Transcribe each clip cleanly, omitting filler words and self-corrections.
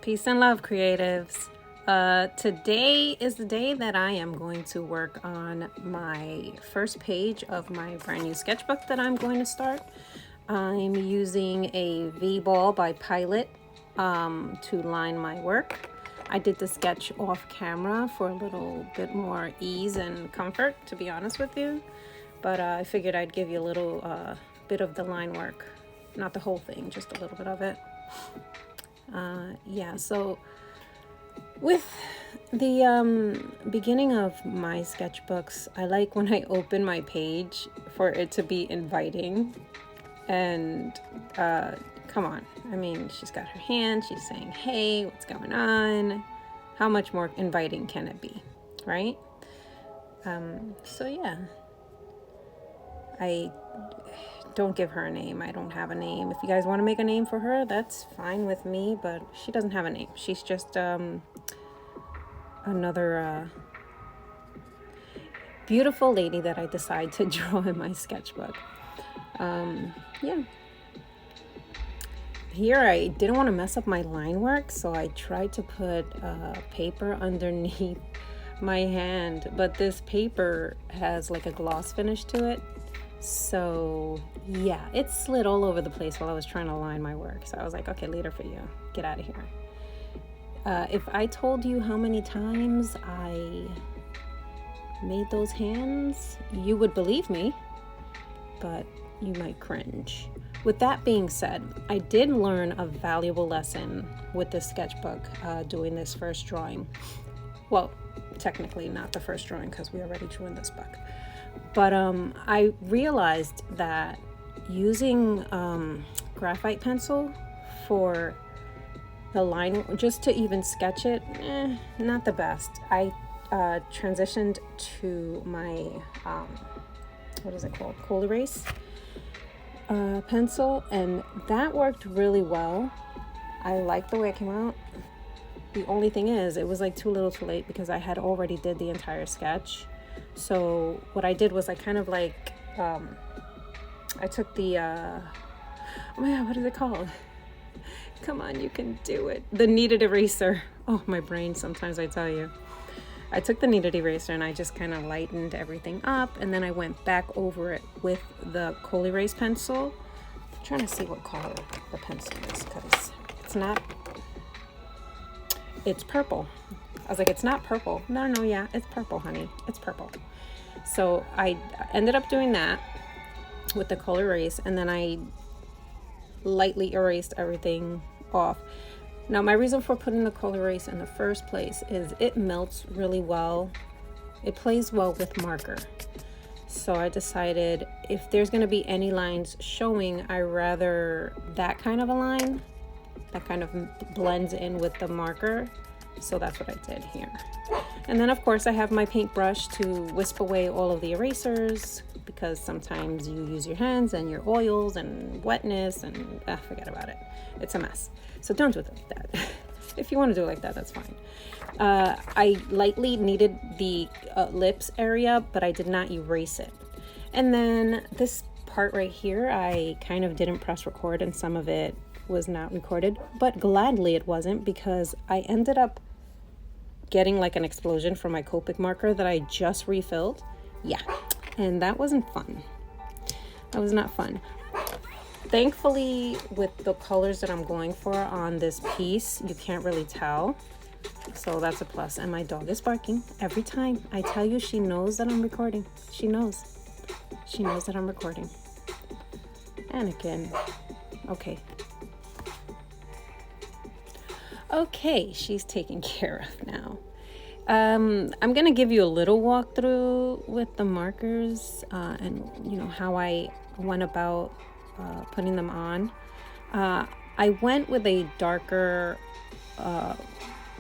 Peace and love, creatives. Today is the day that I am going to work on my first page of my brand new sketchbook that I'm going to start. I'm using a V-ball by Pilot to line my work. I did the sketch off camera for a little bit more ease and comfort, to be honest with you. But I figured I'd give you a little bit of the line work. Not the whole thing, just a little bit of it. So with the beginning of my sketchbooks, I like when I open my page for it to be inviting. And come on, I mean, she's got her hand, she's saying, hey, what's going on? How much more inviting can it be, right? I don't give her a name. I don't have a name. If you guys want to make a name for her, that's fine with me, but she doesn't have a name. She's just another beautiful lady that I decide to draw in my sketchbook. Here I didn't want to mess up my line work, so I tried to put paper underneath my hand, but this paper has like a gloss finish to it. So yeah, it slid all over the place while I was trying to line my work. So I was like, okay, later for you. Get out of here. If I told you how many times I made those hands, you would believe me, but you might cringe. With that being said, I did learn a valuable lesson with this sketchbook doing this first drawing. Well, technically not the first drawing because we already drew in this book. But I realized that using graphite pencil for the line, just to even sketch it, not the best. I transitioned to my, what is it called? Cool erase pencil, and that worked really well. I like the way it came out. The only thing is, it was like too little too late because I had already did the entire sketch. So what I did was I kind of like, I took the, oh my God, what is it called? Come on, you can do it. The kneaded eraser. Oh, my brain, sometimes I tell you. I took the kneaded eraser and I just kind of lightened everything up. And then I went back over it with the coal erase pencil. I'm trying to see what color the pencil is because it's purple. I was like, it's not purple. No, yeah, it's purple, honey. It's purple. So I ended up doing that with the color erase, and then I lightly erased everything off. Now, my reason for putting the color erase in the first place is it melts really well. It plays well with marker. So I decided if there's going to be any lines showing, I rather that kind of a line that kind of blends in with the marker. So that's what I did here. And then of course I have my paintbrush to wisp away all of the erasers because sometimes you use your hands and your oils and wetness and forget about it. It's a mess. So don't do it like that. If you want to do it like that, that's fine. I lightly kneaded the lips area, but I did not erase it. And then this part right here, I kind of didn't press record and some of it was not recorded, but gladly it wasn't because I ended up getting like an explosion from my Copic marker that I just refilled. Yeah, and that wasn't fun. That was not fun. Thankfully, with the colors that I'm going for on this piece, you can't really tell. So that's a plus. And my dog is barking every time. I tell you, she knows that I'm recording. She knows. She knows that I'm recording. And again, okay. Okay, she's taken care of now. I'm gonna give you a little walkthrough with the markers and how I went about putting them on. I went with a darker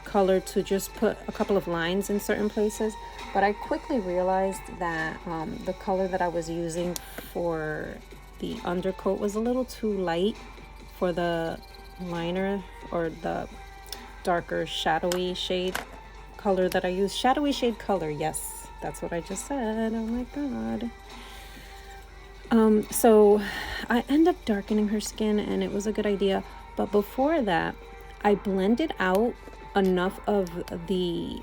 color to just put a couple of lines in certain places, but I quickly realized that the color that I was using for the undercoat was a little too light for the liner or the darker shadowy shade color that I use. Shadowy shade color, yes, that's what I just said. Oh my God. So I end up darkening her skin and it was a good idea. But before that, I blended out enough of the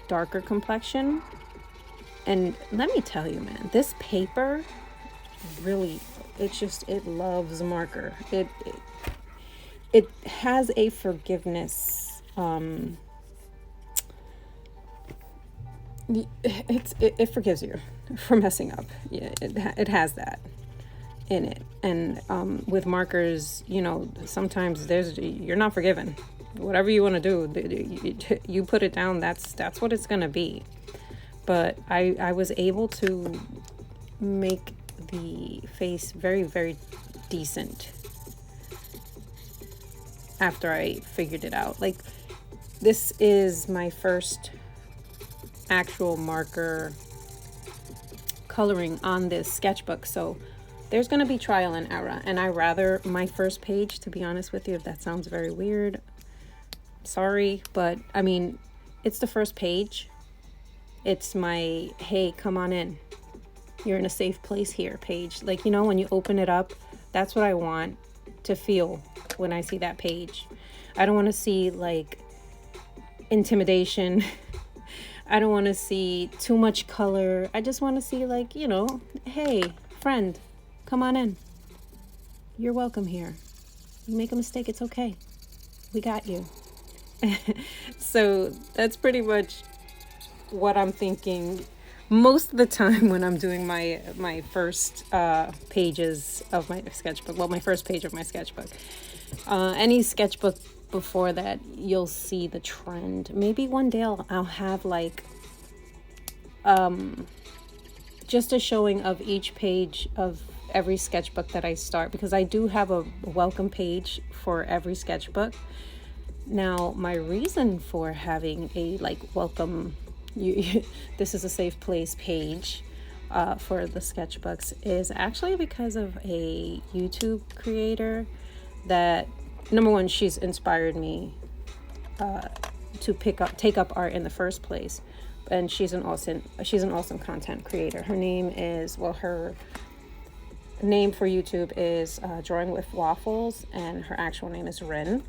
darker complexion. And let me tell you, man, this paper really, it loves marker. It has a forgiveness. It forgives you for messing up. Yeah, it has that in it. And with markers, you know, sometimes you're not forgiven. Whatever you want to do, you put it down. That's what it's gonna be. But I was able to make the face very, very decent after I figured it out. Like, this is my first actual marker coloring on this sketchbook, so there's going to be trial and error, and I rather my first page, to be honest with you. If that sounds very weird, sorry, but I mean, it's the first page. It's my, hey, come on in, you're in a safe place here page. Like, you know, when you open it up, that's what I want to feel when I see that page. I don't want to see like intimidation. I don't want to see too much color. I just want to see, like, you know, hey, friend, come on in. You're welcome here. You make a mistake, it's okay. We got you. So that's pretty much what I'm thinking most of the time when I'm doing my first pages of my sketchbook. Well, my first page of my sketchbook. Any sketchbook before that, you'll see the trend. Maybe one day I'll have like just a showing of each page of every sketchbook that I start, because I do have a welcome page for every sketchbook. Now, my reason for having a like welcome, this is a safe place page for the sketchbooks is actually because of a YouTube creator that, number one, she's inspired me to take up art in the first place, and she's an awesome content creator. Her name is, well, her name for YouTube is DrawingWiffWaffles, and her actual name is Rin.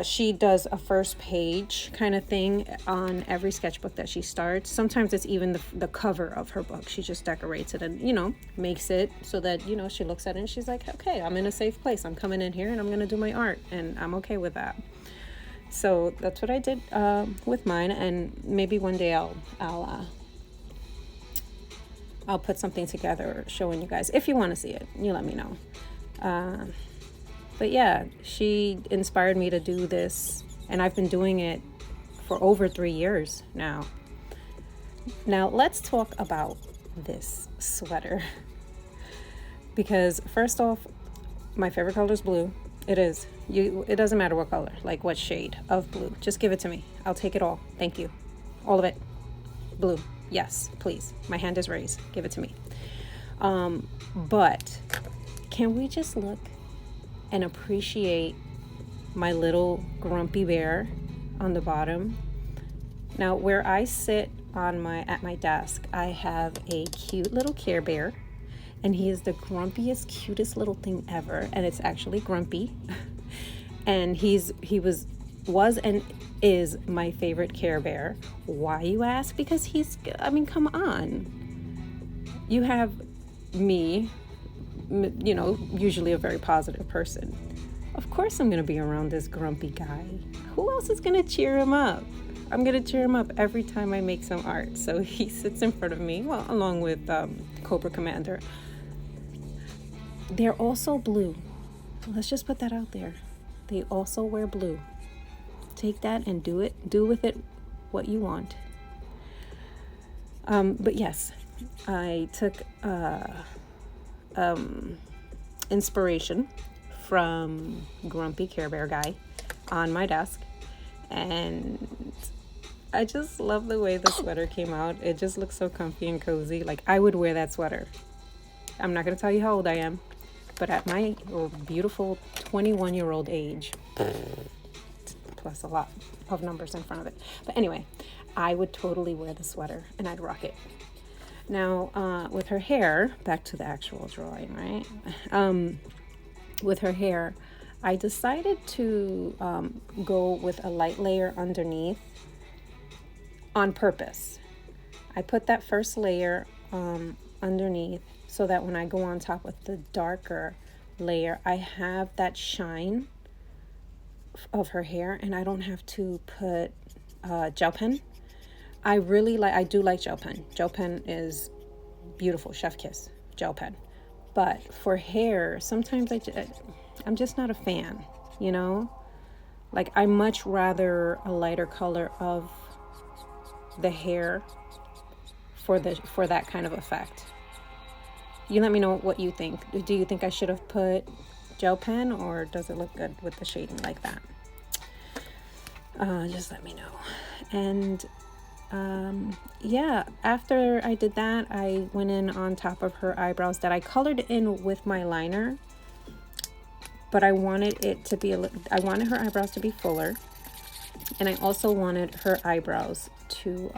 She does a first page kind of thing on every sketchbook that she starts. Sometimes it's even the cover of her book. She just decorates it and, you know, makes it so that, you know, she looks at it and she's like, okay, I'm in a safe place. I'm coming in here and I'm going to do my art, and I'm okay with that. So that's what I did with mine, and maybe one day I'll put something together showing you guys. If you want to see it, you let me know. But yeah, she inspired me to do this, and I've been doing it for over 3 years now. Now let's talk about this sweater. Because first off, my favorite color is blue. It is. It doesn't matter what color, like what shade of blue. Just give it to me. I'll take it all. Thank you. All of it. Blue. Yes, please. My hand is raised. Give it to me. But can we just look and appreciate my little grumpy bear on the bottom? Now, where I sit at my desk, I have a cute little Care Bear, and he is the grumpiest, cutest little thing ever, and it's actually grumpy. And he was and is my favorite Care Bear. Why, you ask? Because come on. You have me, you know, usually a very positive person. Of course I'm going to be around this grumpy guy. Who else is going to cheer him up? I'm going to cheer him up every time I make some art. So he sits in front of me, well, along with Cobra Commander. They're also blue. Let's just put that out there. They also wear blue. Take that and do with it what you want. But yes, I took inspiration from grumpy Care Bear guy on my desk, and I just love the way the sweater came out. It just looks so comfy and cozy. Like, I would wear that sweater. I'm not going to tell you how old I am, but at my beautiful 21-year-old age, plus a lot of numbers in front of it. But anyway, I would totally wear the sweater and I'd rock it. Now, with her hair, back to the actual drawing, right? With her hair, I decided to go with a light layer underneath on purpose. I put that first layer underneath so that when I go on top with the darker layer, I have that shine of her hair and I don't have to put gel pen. I do like gel pen. Gel pen is beautiful, chef kiss, gel pen. But for hair, sometimes I'm just not a fan, you know? Like, I much rather a lighter color of the hair for that kind of effect. You let me know what you think. Do you think I should have put gel pen, or does it look good with the shading like that? Just let me know. And yeah, after I did that, I went in on top of her eyebrows that I colored in with my liner, but I wanted it to be I wanted her eyebrows to be fuller, and I also wanted her eyebrows to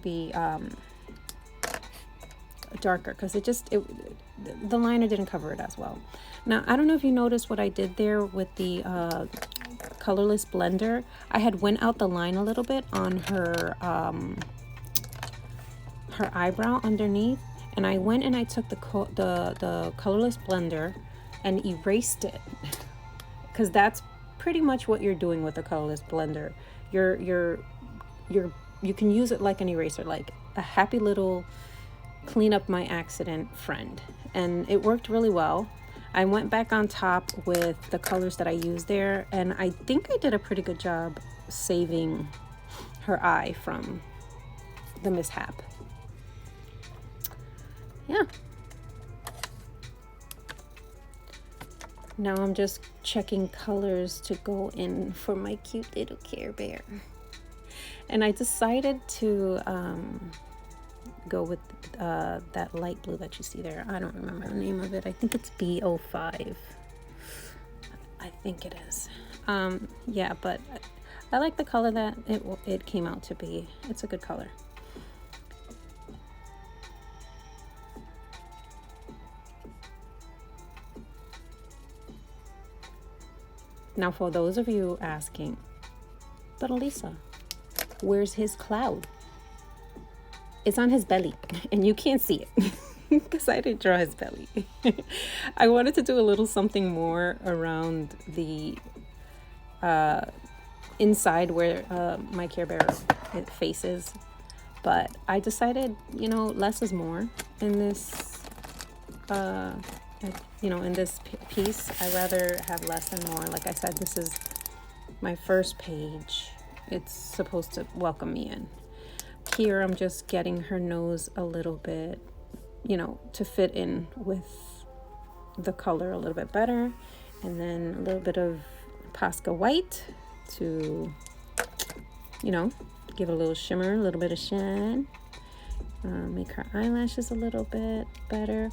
be darker, because the liner didn't cover it as well. Now, I don't know if you noticed what I did there with the colorless blender. I had went out the line a little bit on her her eyebrow underneath, and I went and I took the colorless blender and erased it, because that's pretty much what you're doing with a colorless blender. You can use it like an eraser, like a happy little clean up my accident friend, and it worked really well. I went back on top with the colors that I used there, and I think I did a pretty good job saving her eye from the mishap. Yeah. Now I'm just checking colors to go in for my cute little Care Bear. And I decided to go with that light blue that you see there. I don't remember the name of it. I think it's B05. I think it is. Yeah, but I like the color that it came out to be. It's a good color. Now, for those of you asking, but Elisa, where's his cloud? It's on his belly, and you can't see it because I didn't draw his belly. I wanted to do a little something more around the inside where my Care Bear faces, but I decided, less is more in this, in this piece. I'd rather have less and more. Like I said, this is my first page. It's supposed to welcome me in. Here, I'm just getting her nose a little bit, to fit in with the color a little bit better. And then a little bit of Posca white to, give it a little shimmer, a little bit of shine. Make her eyelashes a little bit better.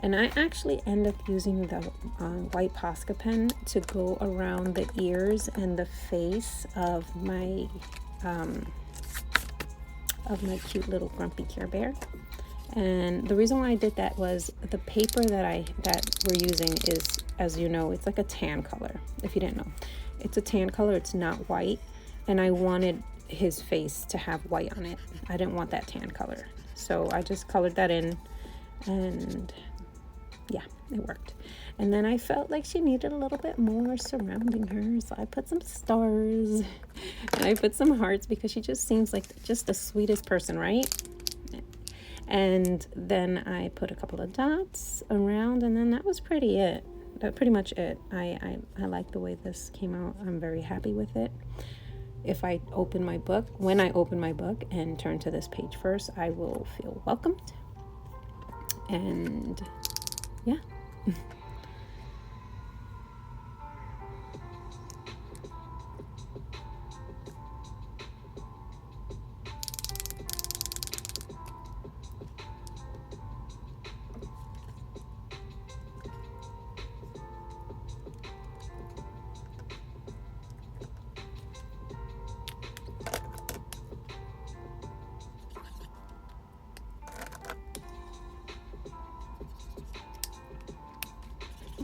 And I actually end up using the white Posca pen to go around the ears and the face of my cute little grumpy Care Bear. And the reason why I did that was the paper that we're using is, as you know, it's like a tan color. If you didn't know, it's a tan color. It's not white, and I wanted his face to have white on it. I didn't want that tan color, so I just colored that in, and yeah, it worked. And then I felt like she needed a little bit more surrounding her, so I put some stars and I put some hearts, because she just seems like just the sweetest person, right? And then I put a couple of dots around, and then that was pretty much it. I like the way this came out. I'm very happy with it. When I open my book and turn to this page first, I will feel welcomed. And yeah.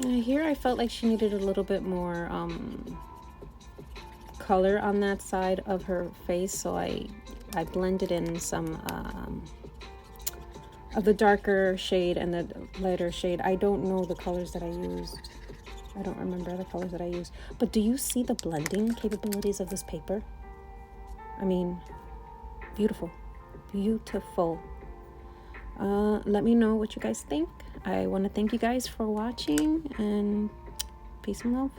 Here I felt like she needed a little bit more color on that side of her face, so I blended in some of the darker shade and the lighter shade. I don't know the colors that I used. I don't remember the colors that I used. But do you see the blending capabilities of this paper? I mean, beautiful. Beautiful. Let me know what you guys think. I want to thank you guys for watching, and peace and love.